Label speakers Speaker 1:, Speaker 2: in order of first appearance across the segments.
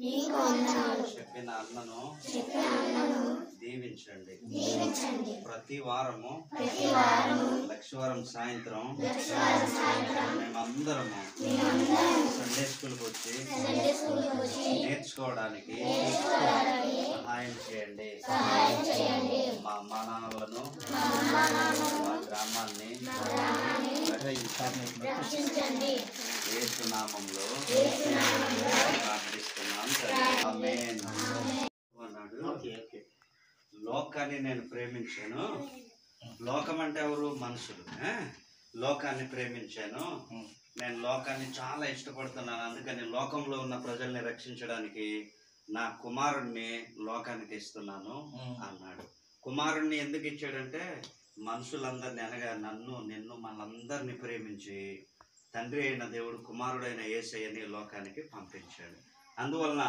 Speaker 1: చెప్పిన అన్నను దీవించండి. ప్రతి వారము లక్షవారం సాయంత్రం మేమందరము సండే స్కూల్కి వచ్చి నేర్చుకోవడానికి సహాయం చేయండి. మా అమ్మా నాన్నలను మా గ్రామాన్ని యేసు నామములో ప్రార్థిస్తున్నాం. ఆమేన్ అన్నాడు. లోకాన్ని నేను ప్రేమించాను. లోకం అంటే ఎవరు? మనుషులు. లోకాన్ని ప్రేమించాను. నేను లోకాన్ని చాలా ఇష్టపడుతున్నాను. అందుకని లోకంలో ఉన్న ప్రజల్ని రక్షించడానికి నా కుమారుణ్ణి లోకానికి ఇస్తున్నాను అన్నాడు. కుమారుణ్ణి ఎందుకు ఇచ్చాడంటే మనుషులందరినీ అనగా నన్ను నిన్ను మనందరినీ ప్రేమించి తండ్రి అయిన దేవుడు కుమారుడైన యేసయ్యని లోకానికి పంపించాడు. అందువలన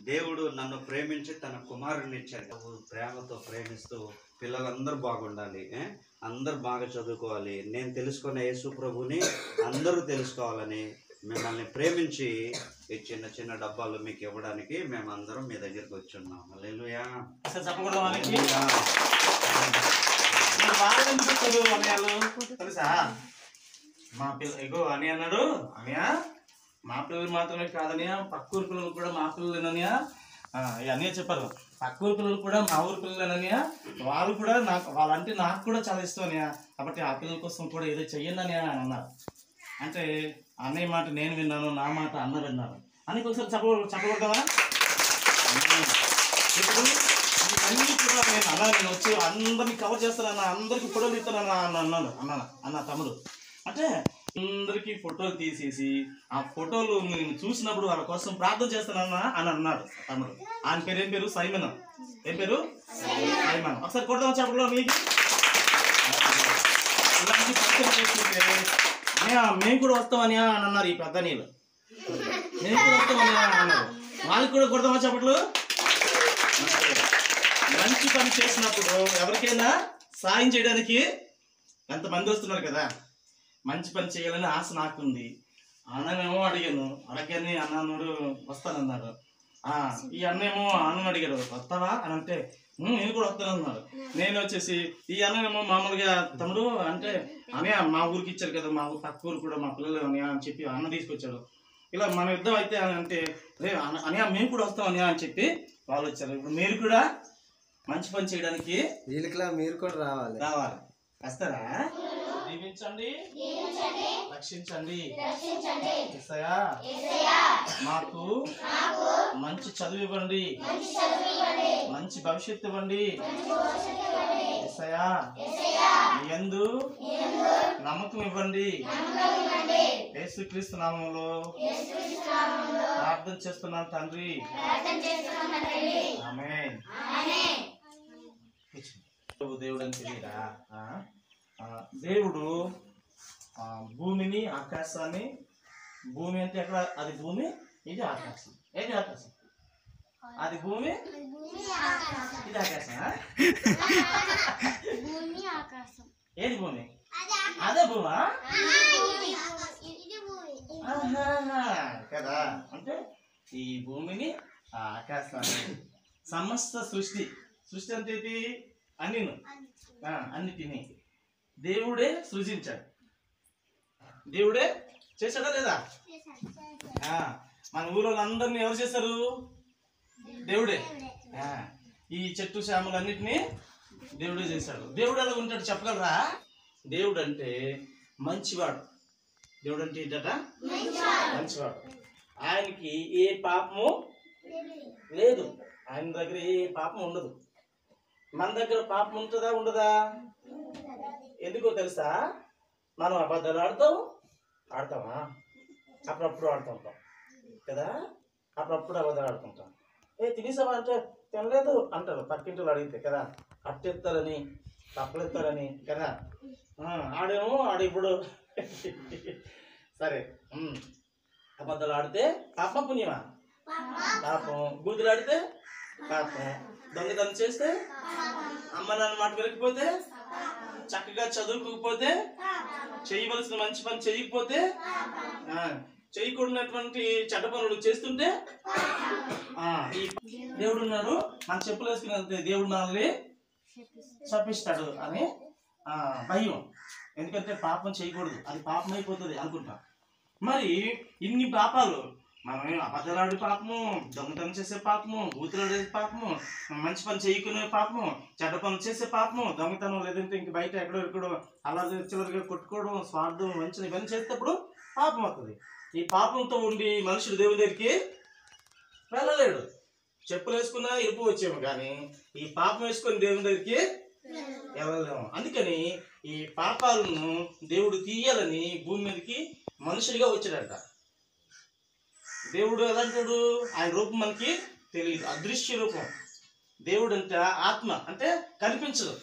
Speaker 1: దేవుడు నన్ను ప్రేమించి తన కుమారుడిని ఇచ్చాడు. ప్రేమతో ప్రేమిస్తూ పిల్లలందరూ బాగుండాలి, అందరూ బాగా చదువుకోవాలి, నేను తెలుసుకున్న యేసు ప్రభుని అందరూ తెలుసుకోవాలని మిమ్మల్ని ప్రేమించి ఈ చిన్న చిన్న డబ్బాలు మీకు ఇవ్వడానికి మేమందరం మీ దగ్గరికి వచ్చి ఉన్నాం. హల్లెలూయా.
Speaker 2: తెలుసా మా పిల్ల ఎగో అని అన్నాడు. అనియా మా పిల్లలు మాత్రమే కాదనియా, పక్కూరు పిల్లలు కూడా మా పిల్లలేననియా అన్నయ్య చెప్పారు. పక్కూరు పిల్లలు కూడా మా ఊరు పిల్లలేననియా, వాళ్ళు కూడా నాకు వాళ్ళంటే నాకు కూడా చాలా ఇష్టం అనియా, కాబట్టి ఆ పిల్లల కోసం కూడా ఏదో చెయ్యండి అని అన్నారు. అంటే అన్నయ్య మాట నేను విన్నాను, నా మాట అన్న విన్నాను అని ఒకసారి చెప్పకూడదా? ఇప్పుడు ఇవన్నీ కూడా నేను వచ్చి అందరినీ కవర్ చేస్తానన్నా, అందరికి ఫోటోలు ఇస్తానన్నా అన్న తమ్ముడు. అంటే అందరికి ఫోటోలు తీసేసి ఆ ఫోటోలు నేను చూసినప్పుడు వాళ్ళ కోసం ప్రార్థన చేస్తానన్నా అని అన్నాడు తమ్ముడు. ఆయన పేరు ఏం పేరు? సైమన్. ఏం పేరు? సైమన్. ఒకసారి కొడదాం చెప్పడంలో మీకు ఇలాంటి పక్కన చేసుకుంటే మేము కూడా వస్తామని అని అన్నారు. ఈ పెద్ద నీళ్ళు మేము కూడా వస్తామని అన్నారు. వాళ్ళకి కూడా కొడదామా చెప్పట్లు? మంచి పని చేసినప్పుడు ఎవరికైనా సాయం చేయడానికి ఎంతమంది వస్తున్నారు కదా. మంచి పని చేయాలని ఆశ నాకుంది. అన్ననేమో అడిగాను, అడగని అన్నాడు వస్తానన్నాడు. ఈ అన్నేమో అన్నను అడిగారు వస్తావా అని అంటే నేను కూడా వస్తానన్నాడు. నేను వచ్చేసి ఈ అన్నేమో మామూలుగా తమ్ముడు అంటే అన్నయ్య మా ఊరికి ఇచ్చారు కదా, మా ఊరు పక్క ఊరు కూడా మా పిల్లలు అన్నయ్య అని చెప్పి అన్న తీసుకొచ్చాడు. ఇలా మన యుద్ధం అయితే అని అంటే రే అన్నయ్య మేము కూడా వస్తాం అన్నయ్య అని చెప్పి వాళ్ళు వచ్చారు. ఇప్పుడు మీరు కూడా మంచి పని చేయడానికి
Speaker 3: వీళ్ళకిలా మీరు కూడా రావాలి.
Speaker 2: వస్తారా? దీవించండి, రక్షించండి. యేసయ్యా మాకు మంచి చదువు ఇవ్వండి, మంచి భవిష్యత్తు ఇవ్వండి. యేసయ్యా యందు నమ్మకం ఇవ్వండి. యేసుక్రీస్తు నామములో ప్రార్థన చేస్తున్నాను తండ్రి. ఆమేన్. దేవుడు అని తెలియదా? దేవుడు భూమిని ఆకాశాన్ని, భూమి అంటే ఎక్కడ? అది భూమి, ఇది ఆకాశం. ఏది ఆకాశం? అది భూమి, ఇది ఆకాశం. ఏది భూమి? అదే భూమా కదా. అంటే ఈ భూమిని ఆకాశాన్ని సమస్త సృష్టి అంటే అన్నిటిని దేవుడే సృజించాడు. దేవుడే చేశాడా లేదా? మన ఊళ్ళో అందరినీ ఎవరు చేశారు? దేవుడే. ఈ చెట్టు చేమలన్నిటినీ దేవుడే చేశాడు. దేవుడు ఎలా ఉంటాడు చెప్పగలరా? దేవుడు అంటే మంచివాడు. దేవుడు అంటే ఏంటట? మంచివాడు. ఆయనకి ఏ పాపము లేదు. ఆయన దగ్గర ఏ పాపం ఉండదు. మన దగ్గర పాపం ఉంటుందా ఉండదా? ఎందుకో తెలుసా? మనం అబద్ధాలు ఆడతామా? అప్పుడప్పుడు ఆడుతుంటాం కదా. అప్పుడప్పుడు అబద్ధాలు ఆడుతుంటాం. తినేసావా అంటే తినలేదు అంటారు పక్కింటిలో అడిగితే కదా. అట్టెత్తారని తప్పలెత్తారని కదా. ఆడిప్పుడు సరే అబద్ధాలు ఆడితే పాపం పుణ్యమా? పాపం. బూతులు ఆడితే పాపం. దొంగతనం చేస్తే, అమ్మ నాన్న మాట వినకపోతే, చక్కగా చదువుకోకపోతే, చేయవలసిన మంచి పని చేయకపోతే, చేయకూడనటువంటి చెడ్డ పనులు చేస్తుంటే ఈ దేవుడు ఉన్నాడు, మన చెప్పులు వేసుకుని వెళ్తే దేవుడు మనల్ని శపిస్తాడు అని భయం. ఎందుకంటే పాపం చేయకూడదు, అది పాపం అయిపోతుంది అనుకుంటా. మరి ఇన్ని పాపాలు, మనం అబద్ధాలాడే పాపము, దొంగతనం చేసే పాపము, బూతులాడే పాపము, మంచి పని చేయకునే పాపము, చెడ్డ పనులు చేసే పాపము, దొంగతనం లేదంటే ఇంక బయట ఎక్కడో అలా చిల్లరగా కొట్టుకోవడం, స్వార్థం, మంచి ఇవన్నీ చేసేటప్పుడు పాపం అవుతుంది. ఈ పాపంతో ఉండి మనుషుడు దేవుని దగ్గరికి వెళ్ళలేడు. చెప్పులు వేసుకున్నా ఇరుపు వచ్చేమో కానీ ఈ పాపం వేసుకొని దేవుని దగ్గరికి వెళ్ళలేము. అందుకని ఈ పాపాలను దేవుడు తీయాలని భూమి మీదకి మనుషుడిగా వచ్చాడంట. దేవుడు ఎలా అంటాడు? ఆయన రూపం మనకి తెలియదు, అదృశ్య రూపం. దేవుడు అంటే ఆత్మ, అంటే కనిపించదు.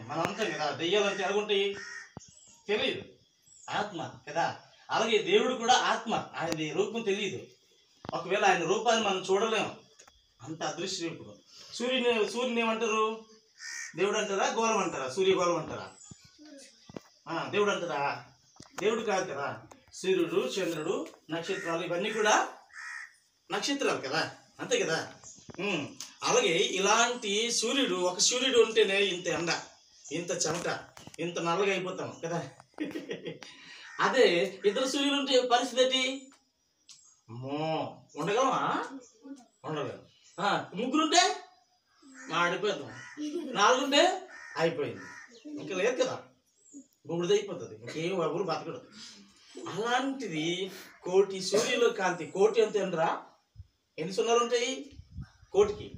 Speaker 2: మనం అంటాం కదా, దెయ్యాలంటే ఎలాగుంటాయి తెలియదు, ఆత్మ కదా. అలాగే దేవుడు కూడా ఆత్మ, ఆయన రూపం తెలియదు. ఒకవేళ ఆయన రూపాన్ని మనం చూడలేము, అంత అదృశ్య రూపం. సూర్యుని ఏమంటారు? దేవుడు అంటారా, గోళం అంటారా? సూర్యగోళం అంటారా? దేవుడు అంటారా? దేవుడు కాదు కదా. సూర్యుడు, చంద్రుడు, నక్షత్రాలు ఇవన్నీ కూడా నక్షత్రాలు కదా, అంతే కదా. అలాగే ఇలాంటి సూర్యుడు, ఒక సూర్యుడు ఉంటేనే ఇంత ఎండ, ఇంత చెమట, ఇంత నల్లగా అయిపోతాం కదా. అదే ఇద్దరు సూర్యుడు ఉంటే పరిస్థితి ఏంటి? ఉండగలమా? ఉండగలం. ముగ్గురుంటే ఆడిపోతాం, నాలుగుంటే అయిపోయింది, ఇంకా లేదు కదా, బుడిది అయిపోతుంది, ఇంకేం ఎవరు బతకడు. అలాంటిది కోటి సూర్యుల కాంతి, కోటి అంత ఎండ్రా, ఎన్ని సున్నాలు ఉంటాయి కోటికి?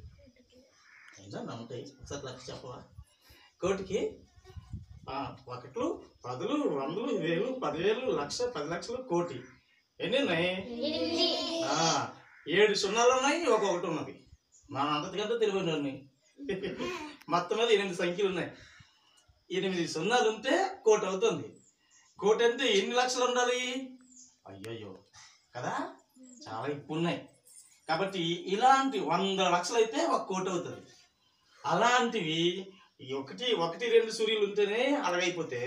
Speaker 2: ఉంటాయి, ఒకసారి లక్ష చెప్పవా? కోటికి 1, 10, 100, 1000, 10,000, లక్ష, 10 లక్షలు, కోటి. ఎన్ని ఉన్నాయి? 7 సున్నాలు ఉన్నాయి, ఒకటి ఉన్నది. మన అంతకంటే తెలియని మొత్తం మీద 8 సంఖ్యలు ఉన్నాయి. 8 సున్నాలు ఉంటే కోటి అవుతుంది. కోటి అంటే ఎన్ని లక్షలు ఉండాలి? అయ్యయ్యో కదా, చాలా ఎక్కువ ఉన్నాయి. కాబట్టి ఇలాంటి 100 లక్షలు అయితే 1 కోటి అవుతుంది. అలాంటివి 1, 2 సూర్యులు ఉంటేనే అలాగైపోతే,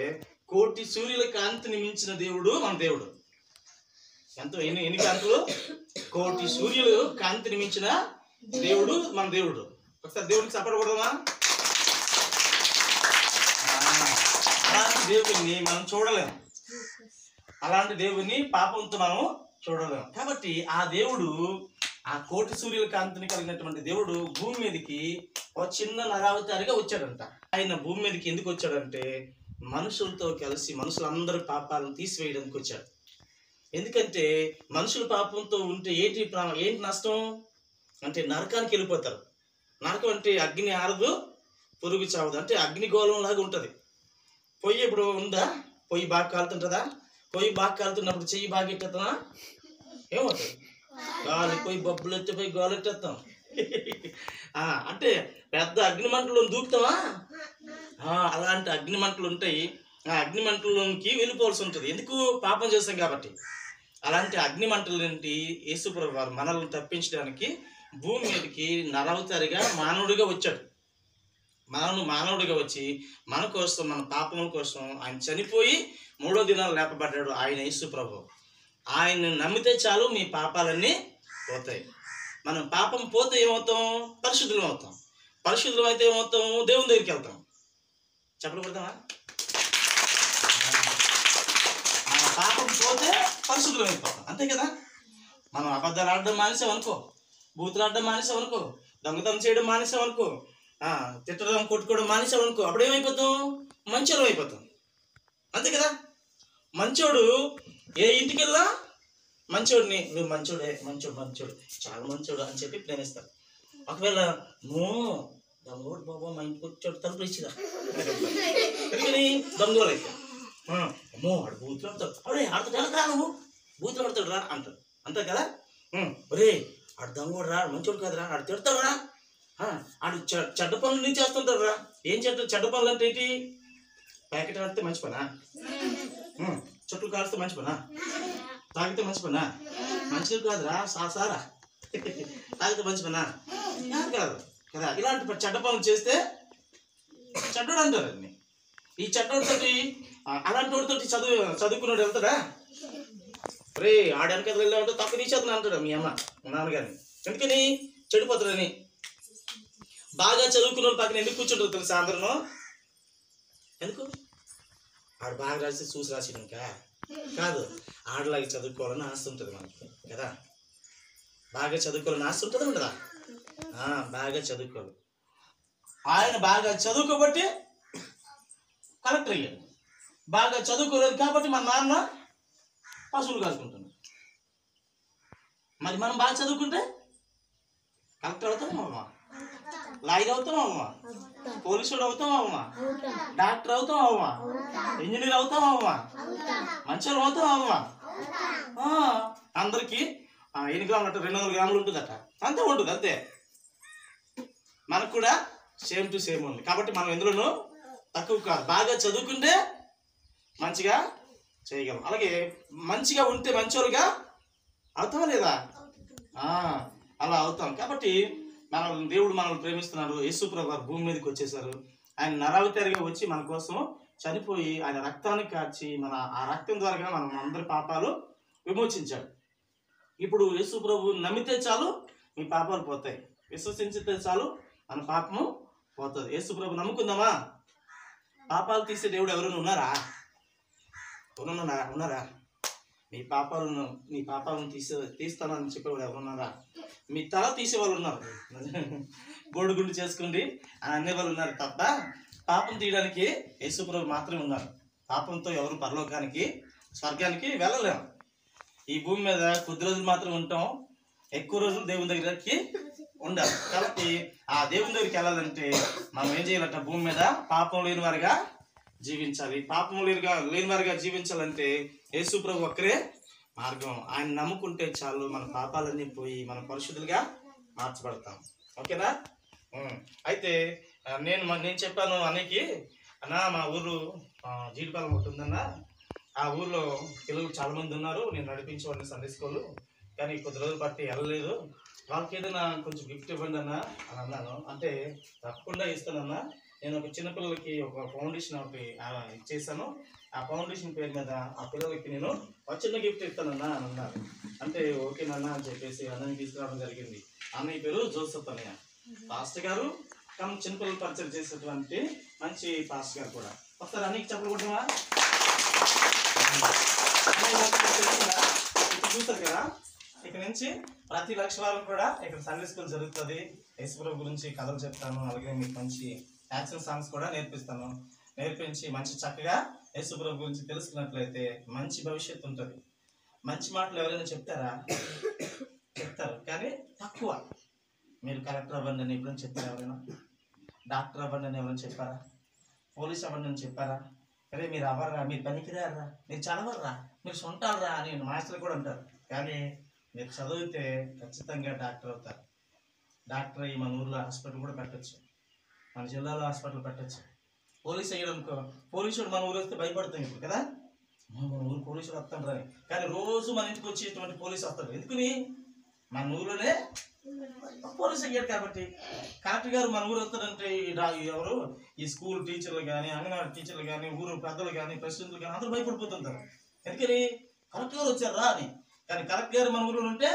Speaker 2: కోటి సూర్యుల కాంతిని మించిన దేవుడు మన దేవుడు. ఎంతో ఎన్ని కాంతులు? కోటి సూర్యులు కాంతిని మించిన దేవుడు మన దేవుడు. ఒకసారి దేవుడికి సపడకూడదమా? అలాంటి దేవుడిని మనం చూడలేము, అలాంటి దేవుడిని పాపంతో మనం చూడలేము. కాబట్టి ఆ దేవుడు, ఆ కోటి సూర్యుల కాంతిని కలిగినటువంటి దేవుడు భూమి మీదకి ఒక చిన్న నరావతారిగా వచ్చాడంట. ఆయన భూమి మీదకి ఎందుకు వచ్చాడంటే, మనుషులతో కలిసి మనుషులందరూ పాపాలను తీసివేయడానికి వచ్చాడు. ఎందుకంటే మనుషుల పాపంతో ఉంటే ఏంటి నష్టం అంటే, నరకానికి వెళ్ళిపోతారు. నరకం అంటే అగ్ని ఆరదు, పురుగు చావదు, అంటే అగ్నిగోళం లాగా ఉంటుంది. పొయ్యి ఇప్పుడు ఉందా? పొయ్యి బాగా కాలుతుంటుందా? పొయ్యి బాగా కాలుతున్నప్పుడు చెయ్యి బాగా ఎట్టేస్తానా? ఏమవుతుంది? గాలి పొయ్యి బొబ్బులు ఎత్తిపోయి గాలి ఎట్టేస్తాం. అంటే పెద్ద అగ్ని మంటలో దూకుతామా? అలాంటి అగ్ని మంటలు ఉంటాయి. ఆ అగ్ని మంటల్లోకి వెళ్ళిపోవాల్సి ఉంటుంది. ఎందుకు? పాపం చేస్తాం కాబట్టి. అలాంటి అగ్ని మంటల నుండి యేసుప్రభువు వారు మనల్ని తప్పించడానికి భూమి మీదకి నరవతారిగా మానవుడిగా వచ్చాడు. మానవుడిగా వచ్చి మన కోసం, మన పాపముల కోసం ఆయన చనిపోయి 3వ దినాలు లేపబడ్డాడు ఆయన యేసుప్రభువు. ఆయన్ని నమ్మితే చాలు మీ పాపాలన్నీ పోతాయి. మనం పాపం పోతే ఏమవుతాం? పరిశుద్ధులం అవుతాం. పరిశుద్ధులం అయితే ఏమవుతాం? దేవుని దగ్గరికి వెళ్తాం. చెప్పలు కొడతామా? మన పాపం పోతే పరిశుద్ధులం అయిపోతాం, అంతే కదా. మనం అబద్ధాలు ఆడడం మానేసామనుకో, బూతులు ఆడడం మానేసామనుకో, దొంగతనం చేయడం మానేసామనుకో, తిట్టడం కొట్టుకోవడం మానేసామనుకో, అప్పుడు ఏమైపోతాం? మంచోడు అయిపోతాం, అంతే కదా. మంచోడు ఏ ఇంటికి వెళ్ళా మంచోడిని, నువ్వు మంచోడే, మంచోడు చాలా మంచోడు అని చెప్పి ప్రేమిస్తారు. ఒకవేళ దొంగోడు బాబా మా ఇంటికి వచ్చాడు, తలుపులు ఇచ్చిరా ఎందుకని? దొంగోలు అయితే అమ్మో ఆడు బూతులు ఆడతాడు, అరే ఆడుతాడు రా, నువ్వు బూతులు ఆడతాడు రా అంటాడు, అంతే కదా. ఒరే ఆడు దొంగోడు రా, మంచోడు కాదురా, ఆడు తిడతాడు రా, ఆడు చెడ్డ పనులు చేస్తుంటాడు రా. ఏం చెడ్డ పనులు అంటే ఏంటి? ప్యాకెట్ ఆడితే మంచి పనా? చుట్టూ కాడితే మంచి పనా? తాగితే మంచి పనా? మంచిది కాదురా, సారా తాగితే మంచి పనా? కాదు కదా. ఇలాంటి చెడ్డ పనులు చేస్తే చెడ్డోడు అంటారు అన్ని. ఈ చెడ్డోడితోటి, అలాంటి వాడితోటి చదువుకున్నాడు వెళ్తాడా? రే ఆడడానికి వెళ్ళా ఉంటే తక్కువ తీసేద్దాను అంటాడు మీ అమ్మ మా నాన్నగారిని. ఎందుకని చెడిపోతాడని. బాగా చదువుకున్న వాళ్ళు పక్కన ఎందుకు కూర్చుంటారు తెలుసా అందరూ? ఎందుకు? ఆడు బాగా రాసి చూసి రాసినాక కాదు, ఆడలాగా చదువుకోవాలని ఆశ ఉంటుంది మనకి కదా. బాగా చదువుకోవాలని ఆశ ఉంటుంది ఉండదా? బాగా చదువుకోవాలి. ఆయన బాగా చదువుకోబట్టి కలెక్టర్ అయ్యాడు. బాగా చదువుకోలేదు కాబట్టి మన నాన్న పశువులు కాసుకుంటున్నాడు. మరి మనం బాగా చదువుకుంటే కలెక్టర్ అవుతామమ్మా, లాయర్ అవుతామమ్మా, పోలీసుడు అవుతామమ్మా, డాక్టర్ అవుతామమ్మా, ఇంజనీర్ అవుతామమ్మా, మంచోళ్ళు అవుతామమ్మా. అందరికీ ఎన్ని గ్రాములు అంటే 200 గ్రాములు ఉంటుందట, అంతే ఉంటుంది అంతే. మనకు కూడా సేమ్ టు సేమ్ ఉంది కాబట్టి మనం ఎందులోనూ తక్కువ కాదు. బాగా చదువుకుంటే మంచిగా చేయగలం. అలాగే మంచిగా ఉంటే మంచోళ్ళుగా అవుతామా లేదా? అలా అవుతాం. కాబట్టి దేవుడు మనల్ని ప్రేమిస్తున్నాడు. యేసు ప్రభు వారు భూమి మీదకి వచ్చేసారు. ఆయన నరావతారిగా వచ్చి మన కోసం చనిపోయి ఆయన రక్తాన్ని కార్చి ఆ రక్తం ద్వారా మనం అందరి పాపాలు విమోచించాడు. ఇప్పుడు యేసు ప్రభు నమ్మితే చాలు మీ పాపాలు పోతాయి. విశ్వసించితే చాలు మన పాపము పోతుంది. యేసు ప్రభు నమ్ముకుందామా? పాపాలు తీసే దేవుడు ఎవరైనా ఉన్నారా? ఉన్నారా? మీ పాపాలను తీస్తానని చెప్పేవాడు ఎవరున్నారా? మీ తల తీసేవాళ్ళు ఉన్నారు, బోడిగుండు చేసుకోండి అని అనేవాళ్ళు ఉన్నారు తప్ప పాపం తీయడానికి యేసు ప్రభు మాత్రమే ఉన్నారు. పాపంతో ఎవరు పరలోకానికి స్వర్గానికి వెళ్ళలేము. ఈ భూమి మీద కొద్ది రోజులు మాత్రం ఉంటాం, ఎక్కువ రోజులు దేవుని దగ్గరికి ఉండాలి. కాబట్టి ఆ దేవుని దగ్గరికి వెళ్ళాలంటే మనం ఏం చేయాలంట? భూమి మీద పాపం లేని వారిగా జీవించాలి. పాపం లేని వారిగా జీవించాలంటే యేసు ప్రభు ఒక్కరే మార్గం. ఆయన నమ్ముకుంటే చాలు మన పాపాలన్నీ పోయి మనం పరిశుద్ధులుగా మార్చబడతాం. ఓకేనా? అయితే నేను చెప్పాను అన్నకి, అన్నా మా ఊరు జీడిపాలెం ఒకటి ఉందన్నా, ఆ ఊర్లో పిల్లలు చాలా మంది ఉన్నారు, నేను నడిపించేవాడిని సండే స్కూల్, కానీ కొద్ది రోజులు బట్టి వెళ్ళలేదు. వాళ్ళకి ఏదైనా కొంచెం గిఫ్ట్ ఇవ్వండి అన్న అని అన్నాను. అంటే తప్పకుండా ఇస్తానన్నా, నేను ఒక చిన్నపిల్లలకి ఒక ఫౌండేషన్ ఒకటి ఇచ్చేసాను. ఆ ఫౌండేషన్ పేరు మీద ఆ పిల్లలకి నేను ఒక చిన్న గిఫ్ట్ ఇస్తానన్నా అని అన్నారు. అంటే ఓకేనన్నా అని చెప్పేసి అన్నయ్య తీసుకురావడం జరిగింది. అన్నయ్య పేరు జోసెఫ్ అన్నయ్య, పాస్టర్ గారు చిన్నపిల్లలు పరిచయం చేసేటువంటి మంచి పాస్టర్ గారు కూడా. ఒకసారి అన్నయ్యకి చెప్పకూడదా? చూస్తారు కదా, ఇక్కడ నుంచి ప్రతి లక్షవారం కూడా ఇక్కడ సండే స్కూల్ జరుగుతుంది. యేసుప్రభు గురించి కథలు చెప్తాను, అలాగే మీకు మంచి యాక్షన్ సాంగ్స్ కూడా నేర్పిస్తాను. నేర్పించి మంచి చక్కగా యేసుప్రభు గురించి తెలుసుకున్నట్లయితే మంచి భవిష్యత్తు ఉంటుంది. మంచి మాటలు ఎవరైనా చెప్తారు, కానీ తక్కువ. మీరు కలెక్టర్ అవ్వండి అని ఎప్పుడైనా చెప్పారా? ఎవరైనా డాక్టర్ అవ్వండి అని ఎవరైనా చెప్పారా? పోలీస్ అవ్వండి అని చెప్పారా? అరే మీరు అవ్వరా, మీరు పనికిరారా, మీరు చదవర్రా, మీరు సొంటాలరా అని మాస్టర్లు కూడా అంటారు. కానీ మీరు చదివితే ఖచ్చితంగా డాక్టర్ అవుతారు. డాక్టర్ అయ్యి మన ఊర్లో హాస్పిటల్ కూడా పెట్టచ్చు, మన జిల్లాలో హాస్పిటల్ పెట్టచ్చు. పోలీస్ అయ్యడానికి పోలీసుడు మన ఊరు వస్తే భయపడతాం ఇప్పుడు కదా, మన ఊరు పోలీసులు వస్తాడు అని. కానీ రోజు మన ఇంటికి వచ్చేటువంటి పోలీసు వస్తాడు. ఎందుకని? మన ఊర్లోనే పోలీసు అయ్యాడు కాబట్టి. కలెక్టర్ గారు మన ఊరు వస్తాడంటే ఎవరు ఈ స్కూల్ టీచర్లు కానీ, అంగన్వాడీ టీచర్లు కానీ, ఊరు పెద్దలు కానీ, ప్రెసిడెంట్లు కానీ అందరూ భయపడిపోతుంటారు. ఎందుకని? కలెక్టర్ గారు వచ్చారా అని. కానీ కలెక్టర్ గారు మన ఊరిలో ఉంటే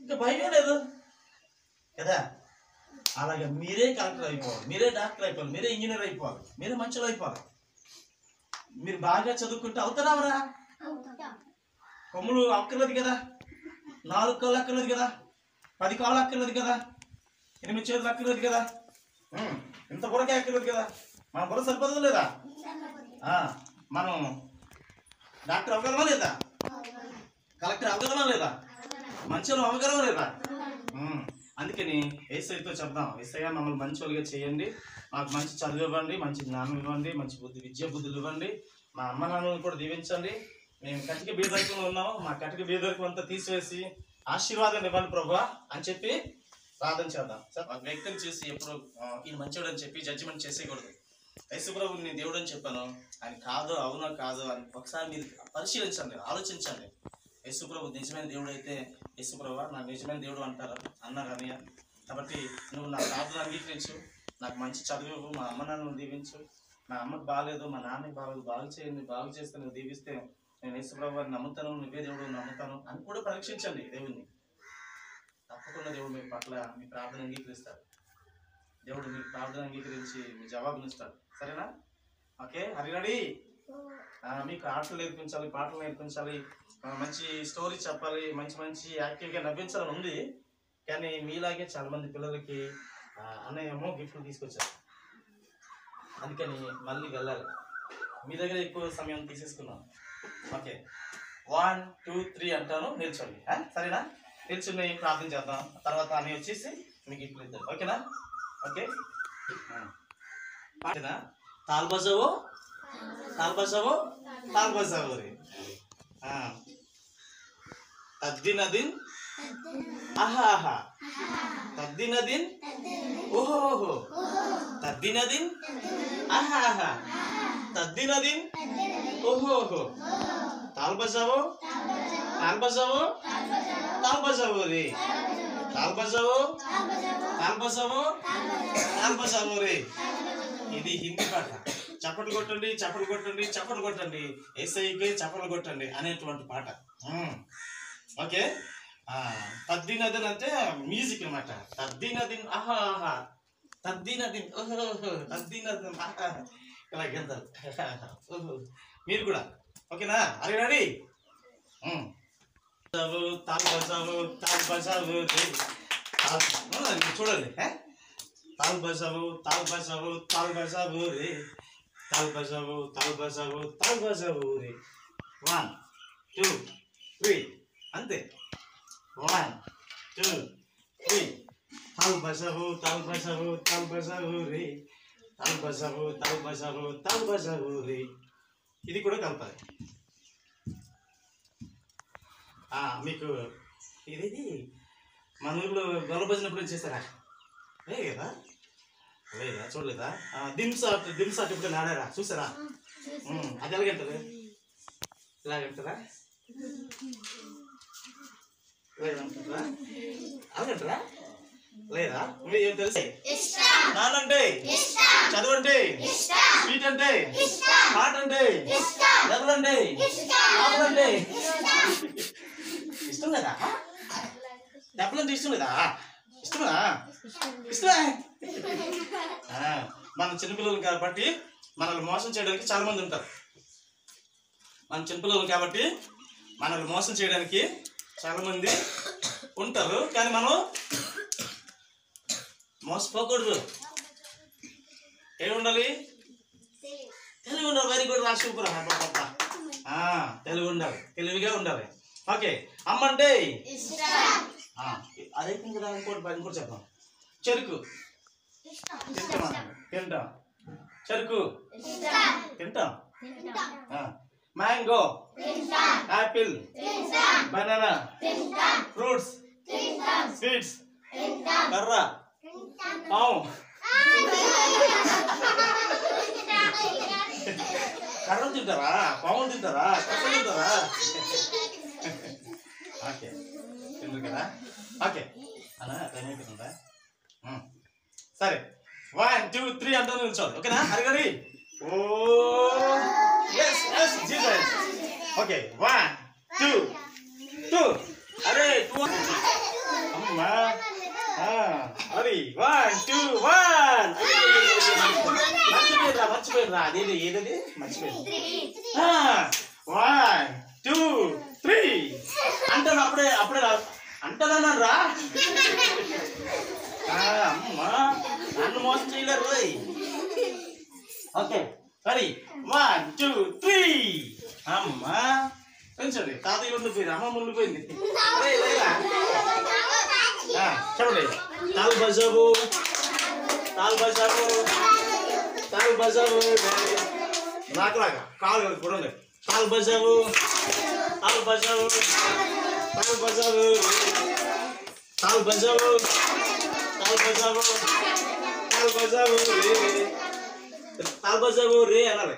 Speaker 2: ఇంకా భయమే లేదు కదా. అలాగే మీరే కలెక్టర్ అయిపోవాలి, మీరే డాక్టర్ అయిపోవాలి, మీరే ఇంజనీర్ అయిపోవాలి, మీరే మంచిగా అయిపోవాలి. మీరు బాగా చదువుకుంటే అవుతారావరా? కొమ్ములు అక్కర్లేదు కదా, 4 కాళ్ళు అక్కర్లేదు కదా, 10 కాళ్ళు అక్కర్లేదు కదా, 8 చేతులు అక్కర్లేదు కదా, ఇంత బుర్రకే అక్కర్లేదు కదా. మన బుర్ర సరిపోదు లేదా? మనం డాక్టర్ అవ్వగలమా లేదా? కలెక్టర్ అవ్వగలమా లేదా? మంచిగా అవ్వగలమా లేదా? అందుకని యేసయ్యతో చెప్దాం, యేసయ్య మమ్మల్ని మంచోళ్ళుగా చేయండి, మాకు మంచి చదువు ఇవ్వండి, మంచి జ్ఞానం ఇవ్వండి, మంచి విద్యా బుద్ధులు ఇవ్వండి, మా అమ్మ నాన్నలను కూడా దీవించండి. మేము కటిక బీదరికంలో ఉన్నాము, మా కటిక బీదరికం అంతా తీసివేసి ఆశీర్వాదాన్ని ఇవ్వండి ప్రభా అని చెప్పి ప్రార్థన చేద్దాం. ఒక వ్యక్తిని చూసి ఎప్పుడు ఈయన మంచోడు అని చెప్పి జడ్జిమెంట్ చేసేయకూడదు. యేసుప్రభు నేను దేవుడు అని చెప్పాను, ఆయన కాదు అవునో కాదు అని ఒకసారి మీరు పరిశీలించండి, ఆలోచించండి. యేసుప్రభు నిజమైన దేవుడు అయితే యేసుప్రభు నాకు నిజమైన దేవుడు అన్నారు అన్నయ్య. కాబట్టి నువ్వు నా ప్రార్థన అంగీకరించు, నాకు మంచి చదువు, మా అమ్మ నాన్నను దీవించు, మా అమ్మకు బాగాలేదు, మా నాన్నకి బాగాలేదు, బాగు చేయండి, బాగు చేస్తే నువ్వు దీవిస్తే నేను యేసుప్రభు వారిని నమ్ముతాను, నువ్వే దేవుడు నమ్ముతాను అని కూడా పరీక్షించండి దేవుణ్ణి. తప్పకుండా దేవుడు మీ పట్ల మీ ప్రార్థన అంగీకరిస్తాడు. దేవుడు మీ ప్రార్థన అంగీకరించి మీ జవాబునిస్తాడు. సరేనా? ఓకే, అది రెడీ. మీకు ఆటలు నేర్పించాలి, పాటలు నేర్పించాలి, మంచి స్టోరీ చెప్పాలి, మంచి మంచి యాక్టివ్గా నవ్వించాలని ఉంది. కానీ మీలాగే చాలామంది పిల్లలకి అన్నయ్య ఏమో గిఫ్ట్లు తీసుకొచ్చారు. అందుకని మళ్ళీ వెళ్ళాలి. మీ దగ్గర ఎక్కువ సమయం తీసేసుకున్నాను. ఓకే, 1 2 3 అంటాను, నిల్చోండి. సరేనా? నిల్చుని ప్రార్థన చేద్దాం. తర్వాత అన్నీ వచ్చేసి మీకు గిఫ్ట్లు ఇద్దాం. ఓకేనా? ఓకే, పాటనా? తాల్ బజావో తాల్ బజావో తాల్ బజావో రే. తద్దినదిన్ ఆహా ఆహా, తద్దినదిన్ ఓహో, తద్దినదిన్ ఆహా ఆహా, తద్దినదిన్ ఓహో. తాల్ బజావో తాల్ బజావో తాల్ బజావో రే. తాల్ బజావో తాల్ బజావో తాల్ బజావో రే. ఇది హిందీ పాట. చప్పట్లు కొట్టండి, చప్పట్లు కొట్టండి, చప్పట్లు కొట్టండి, ఏసైకి చప్పట్లు కొట్టండి అనేటువంటి పాట. ఓకే, తద్దినదిన్ అంటే మ్యూజిక్ అనమాట. తద్దినదిన్ ఆహా ఆహా, తద్దినదిన్ ఓహో, తద్దినదిన్ ఆహా, ఇలా గెంతారు. మీరు కూడా ఓకేనా? అరే రెడీ? తాల్ బజావో తాల్ బజావో రే. చూడండి, తాల్ బజావో తాల్ బజావో తాల్ బజావో రే. తాల్ బజావో తాల్ బజావో తాల్ బజావో రే. 1 2 3 అంతే. 1 2 3. తాల్ బజావో తాల్ బజావో తాల్ బజావో రే. తాల్ బజావో తాల్ బజావో తాల్ బజావో రే. ఇది కూడా కలపాలి. మీకు ఇది మన ఊళ్ళో గొల్ల భజన ఎప్పుడు చేస్తారా? లేదు కదా? లేదా? చూడలేదా? దిమ్సాట్ ఎప్పుడు ఆడారా? చూసారా? అది ఎలాగంటారు? ఇలాగంటారా? లేదంటారా? అలాగంటారా? లేదా? మీరు ఏం తెలుసు? నానంటే, చదువు అంటే, స్వీట్ అంటే, పాట అంటే, దెబ్బలంటే, ఆపలంటే ఇష్టం లేదా? దెబ్బలంటే ఇష్టం లేదా? ఇష్టమా? ఇష్టమే. మన చిన్నపిల్లలు కాబట్టి మనల్ని మోసం చేయడానికి చాలా మంది ఉంటారు. మన చిన్నపిల్లలు కాబట్టి మనల్ని మోసం చేయడానికి చాలా మంది ఉంటారు. కానీ మనం మోసపోకూడదు. ఏమి ఉండాలి? తెలివి ఉండాలి. వెరీ గుడ్, రా, సూపర్. తెలివి ఉండాలి, తెలివిగా ఉండాలి. ఓకే, అమ్మంటే అదే కదా. ఇంకోటి చెప్తాం. చెరుకు తింటాం. చెరుకు తింటాం. Mango, Apple, banana, fruits, sweets, కర్ర, పావు. కర్ర తింటారా? పావులు తింటారా? కర్ర తింటారా? ఓకే, తింటారు కదా. ఓకే అలా టైం అయిపోతుందా? సరే, 1 2 3 అంతా నిల్చోండి. ఓకేనా? అరగడి. ఓ yes yes Jesus. ఓకే, 1 2 2. అరే 2 అమ్మా. అది 1 2 1. మర్చిపోయిరా. అదేది ఏదది మర్చిపోయింది. 1 2 3 అంటాను. అప్పుడే అంటానన్నాను రా. అమ్మా, నన్ను మోసం చేయలేరు. Okay, ready? 1 2 3. అమ్మా పెంచండి. తాతయ్య ఉండిపోయింది, అమ్మమ్మ ఉండిపోయింది. చెప్పండి. తాల్ బజావో తాల్ బజావో తాల్ బజావో. నాకులాగా కాలు చూడండి. తాల్ బజావో తాల్ బజావో తాల్ బజావో తాల్ బజావో తాల్ బజావో తాల్ బజావో రే. తాల్ బజావో రే అనాలి.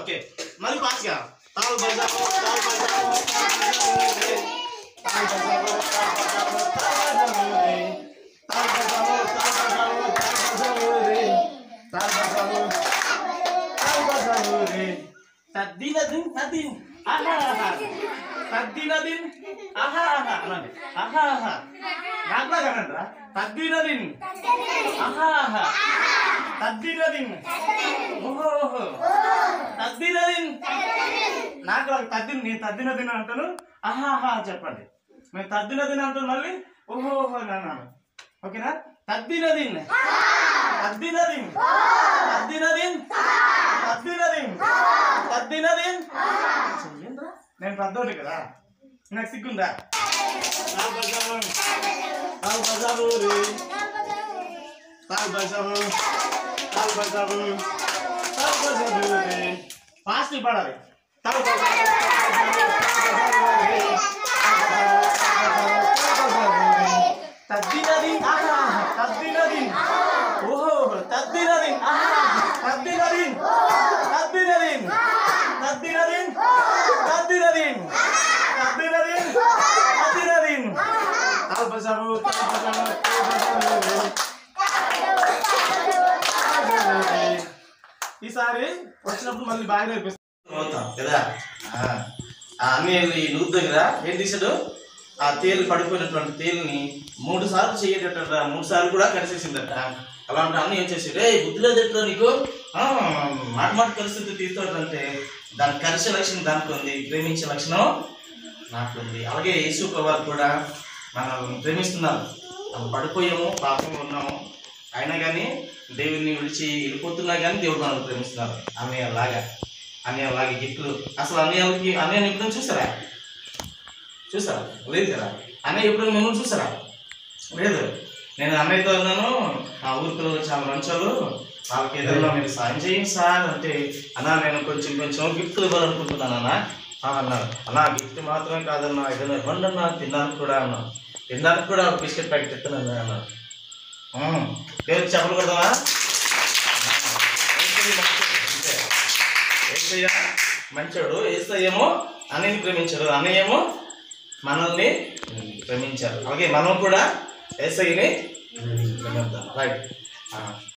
Speaker 2: ఓకే, మళ్ళీ పాస్గా. తాల్ బజావో తాల్ బజావో తాల్ బజావో రే. తాల్ బజావో తాల్ బజావో తాల్ బజావో రే. తాల్ బజావో తాల్ బజావో తాల్ బజావో రే. తాల్ బజావో తాల్ బజావో రే. తద్దినదిన్ తద్దిన్ ఆహా అనండి. ఆహాహా నాకులా కనండిరా. తద్దినదిన్ ఆహాహా తద్దినదిన్ ఓహో తద్దినదిన్ నాకులా తద్దిన నేను తద్దినదిన్ అంటాను. ఆహాహా చెప్పండి. నేను తద్దినదిన్ అంటాను మళ్ళీ ఓహోహో అన్నాను. ఓకేనా? తద్దినదిన్ తద్దినదిన్ తద్దినదిన్ తద్దినదిన్ తద్దినదిన్ నేను పెద్దోడు కదా, నాకు సిగ్గుందా? ఫాస్ట్ పడాలి. తద్దినదిన్ తద్దినదిన్ ఓహో తద్దినదిన్ తద్దినదిన్ తద్దినదిన్ తద్దినదిన్ తద్దినదిన్ తద్దినదిన్ తద్దినదిన్ తాల్బజారు ఈసారి వచ్చినప్పుడు మళ్ళీ బాగా నేర్పిస్తాం కదా. అన్నీ ఈ నూరు దగ్గర ఏం తీసాడు? ఆ తేలు పడిపోయినటువంటి తేలిని 3 సార్లు చేయటట, 3 సార్లు కూడా కలిసేసిందట. అలాంటి అన్నీ ఏం చేసాడు? బుద్ధి లేదట నీకు, మాట కలిసి తీస్తాడంటే దాని కలిసే లక్షణం దానికి ఉంది, ప్రేమించే లక్షణం నాకు ఉంది. అలాగే యేసు ప్రభువు కూడా మనం ప్రేమిస్తున్నారు. మనం పడిపోయాము, పాపంలో ఉన్నాము, అయినా కానీ దేవుడిని విడిచి వెళ్ళిపోతున్నా కానీ దేవుడు మనల్ని ప్రేమిస్తున్నారు. అన్నయ్యలాగా గిఫ్ట్లు. అసలు అన్నయ్యని ఎప్పుడైనా చూసారా? లేదు కదా. అన్నయ్య ఎప్పుడైనా మిమ్మల్ని చూసారా? లేదు. నేను అన్నయ్యతో ఉన్నాను, ఆ ఊరి పిల్లలు చాలా మంచోళ్ళు, వాళ్ళకి ఏదైనా మీరు సాయం చేయండి సార్ అంటే, అన్నా నేను కొంచెం గిఫ్ట్లు ఇవ్వాలనుకుంటున్నాను అన్నా అన్నారు. అన్నా గిఫ్ట్ మాత్రమే కాదన్నా, ఏదైనా ఇవ్వండి అన్నా, తినడానికి కూడా అన్నా, తినడానికి కూడా ఒక బిస్కెట్ ప్యాకెట్ ఇస్తానన్నా అన్నారు. దేవుడికి చెప్పలు కొడదామా? ఏసయ్య మంచోడు. ఏసయ్యేమో అన్నయ్యని ప్రేమించాడు, అన్నయ్యేమో మనల్ని ప్రేమించారు. అలాగే మనం కూడా ఏసయ్యని ప్రేమిద్దాం. రైట్.